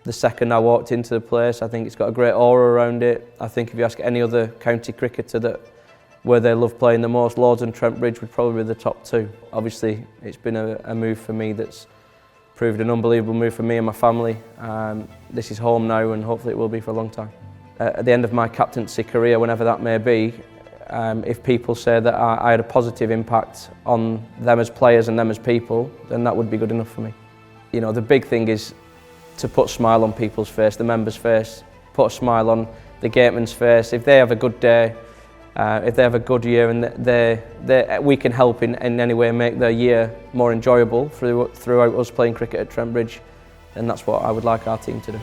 the second I walked into the place. I think it's got a great aura around it. I think if you ask any other county cricketer that where they love playing the most, Lords and Trent Bridge would probably be the top two. Obviously, it's been a move for me that's proved an unbelievable move for me and my family. This is home now, and hopefully it will be for a long time. At the end of my captaincy career, whenever that may be, if people say that I had a positive impact on them as players and them as people, then that would be good enough for me. You know, the big thing is to put a smile on people's face, the members' face, put a smile on the gateman's face. If they have a good day, if they have a good year and we can help in any way make their year more enjoyable throughout us playing cricket at Trent Bridge, then that's what I would like our team to do.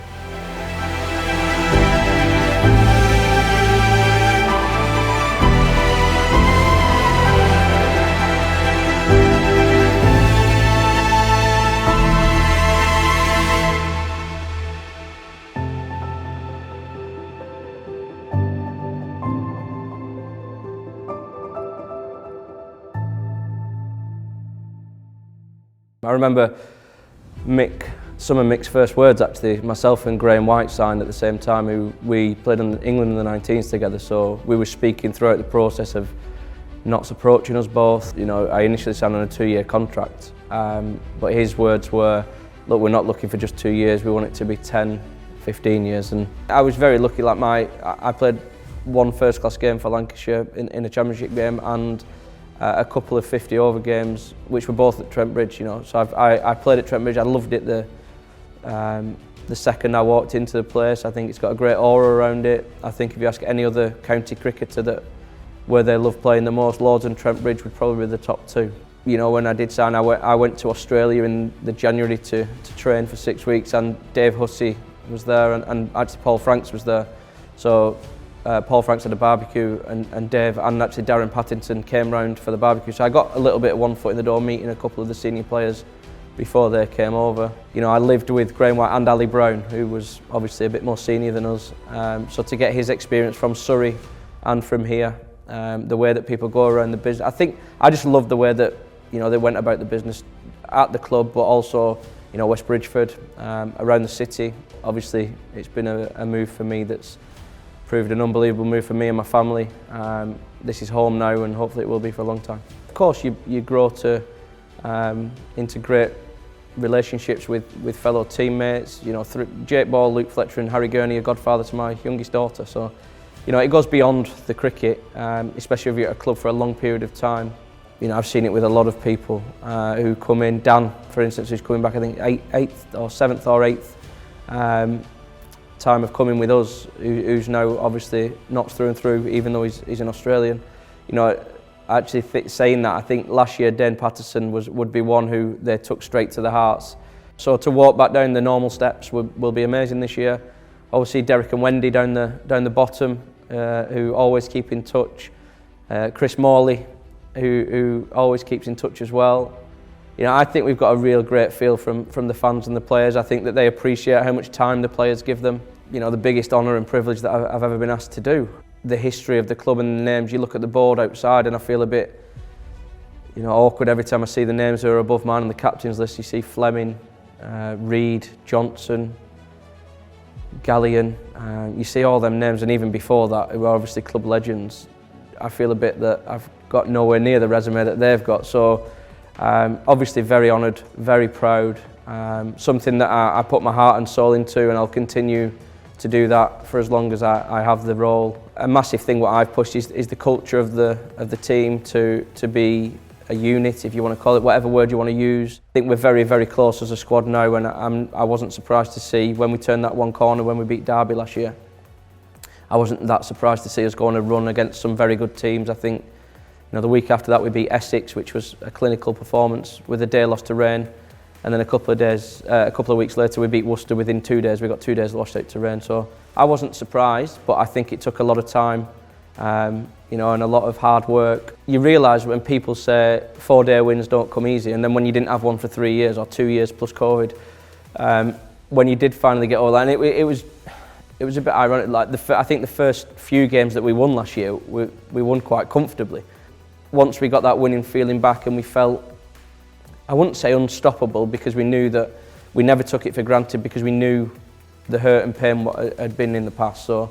I remember some of Mick's first words actually. Myself and Graham White signed at the same time. We played in England in the 19s together, so we were speaking throughout the process of Notts approaching us both. You know, I initially signed on a 2-year contract, but his words were, look, we're not looking for just 2 years, we want it to be 10, 15 years. And I was very lucky, I played one first-class game for Lancashire in a championship game, and a couple of 50-over games, which were both at Trent Bridge. You know, so I played at Trent Bridge. I loved it the second I walked into the place. I think it's got a great aura around it. I think if you ask any other county cricketer that where they love playing the most, Lords and Trent Bridge would probably be the top two. You know, when I did sign, I went to Australia in the January to train for 6 weeks, and Dave Hussey was there, and actually Paul Franks was there. So. Paul Franks had a barbecue, and Dave and actually Darren Pattinson came round for the barbecue. So I got a little bit of one foot in the door, meeting a couple of the senior players before they came over. You know, I lived with Graham White and Ali Brown, who was obviously a bit more senior than us. So to get his experience from Surrey and from here, the way that people go around the business, I just love the way that, you know, they went about the business at the club, but also, you know, West Bridgeford, around the city. Obviously, it's been a move for me that's proved an unbelievable move for me and my family. This is home now, and hopefully it will be for a long time. Of course, you grow to into great relationships with fellow teammates. You know, Jake Ball, Luke Fletcher and Harry Gurney are godfather to my youngest daughter. So, you know, it goes beyond the cricket, especially if you're at a club for a long period of time. You know, I've seen it with a lot of people who come in. Dan, for instance, who's coming back, I think 8th or 7th or 8th. Time of coming with us, who's now obviously Notts through and through, even though he's an Australian. You know, actually saying that, I think last year Dane Patterson would be one who they took straight to the hearts. So to walk back down the normal steps will be amazing this year. Obviously Derek and Wendy down the bottom, who always keep in touch. Chris Morley, who always keeps in touch as well. You know, I think we've got a real great feel from the fans and the players. I think that they appreciate how much time the players give them. You know, the biggest honour and privilege that I've ever been asked to do. The history of the club and the names, you look at the board outside and I feel a bit, you know, awkward every time I see the names that are above mine on the captain's list. You see Fleming, Reid, Johnson, Gallion, you see all them names, and even before that, who are obviously club legends. I feel a bit that I've got nowhere near the resume that they've got. So obviously very honoured, very proud, something that I put my heart and soul into, and I'll continue to do that for as long as I have the role. A massive thing what I've pushed is the culture of the team to be a unit, if you want to call it, whatever word you want to use. I think we're very, very close as a squad now, and I wasn't surprised to see when we turned that one corner when we beat Derby last year. I wasn't that surprised to see us go on a run against some very good teams. I think, you know, the week after that we beat Essex, which was a clinical performance with a day lost to rain. And then a couple of weeks later, we beat Worcester within 2 days. We got 2 days lost out to rain. So I wasn't surprised, but I think it took a lot of time, you know, and a lot of hard work. You realise when people say 4-day wins don't come easy, and then when you didn't have one for 3 years or 2 years plus COVID, when you did finally get all that, and it was a bit ironic. Like I think the first few games that we won last year, we won quite comfortably. Once we got that winning feeling back, and we felt, I wouldn't say unstoppable, because we knew that we never took it for granted, because we knew the hurt and pain what had been in the past. So,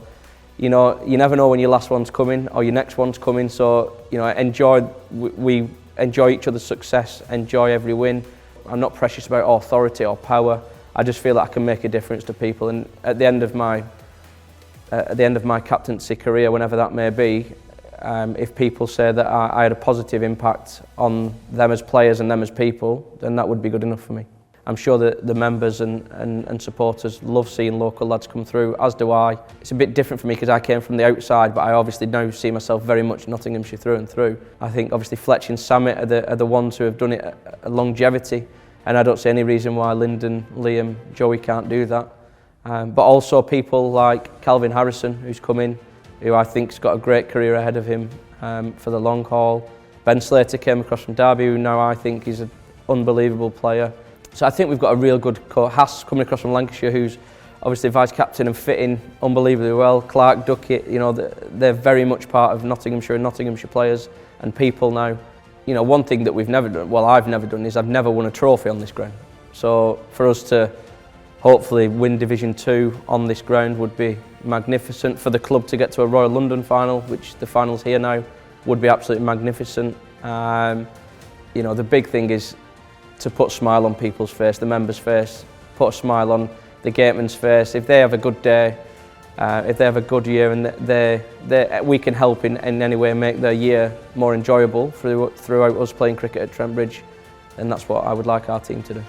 you know, you never know when your last one's coming or your next one's coming. So, you know, we enjoy each other's success, enjoy every win. I'm not precious about authority or power. I just feel that I can make a difference to people. And at the end of my captaincy career, whenever that may be, if people say that I had a positive impact on them as players and them as people, then that would be good enough for me. I'm sure that the members and supporters love seeing local lads come through, as do I. It's a bit different for me because I came from the outside, but I obviously now see myself very much Nottinghamshire through and through. I think obviously Fletch and Samet are the ones who have done it a longevity, and I don't see any reason why Lyndon, Liam, Joey can't do that. But also people like Calvin Harrison, who's come in, who I think's got a great career ahead of him for the long haul. Ben Slater came across from Derby, who now I think is an unbelievable player. So I think we've got a real good coach. Haas coming across from Lancashire, who's obviously vice captain and fitting unbelievably well. Clark, Duckett, you know, they're very much part of Nottinghamshire and Nottinghamshire players and people now. You know, one thing that we've never done, well, I've never done, is I've never won a trophy on this ground. So for us to hopefully win Division 2 on this ground would be magnificent. For the club to get to a Royal London final, which the final's here now, would be absolutely magnificent. You know, the big thing is to put a smile on people's face, the members' face, put a smile on the gateman's face. If they have a good day, if they have a good year and we can help in any way make their year more enjoyable throughout us playing cricket at Trent Bridge, then that's what I would like our team to do.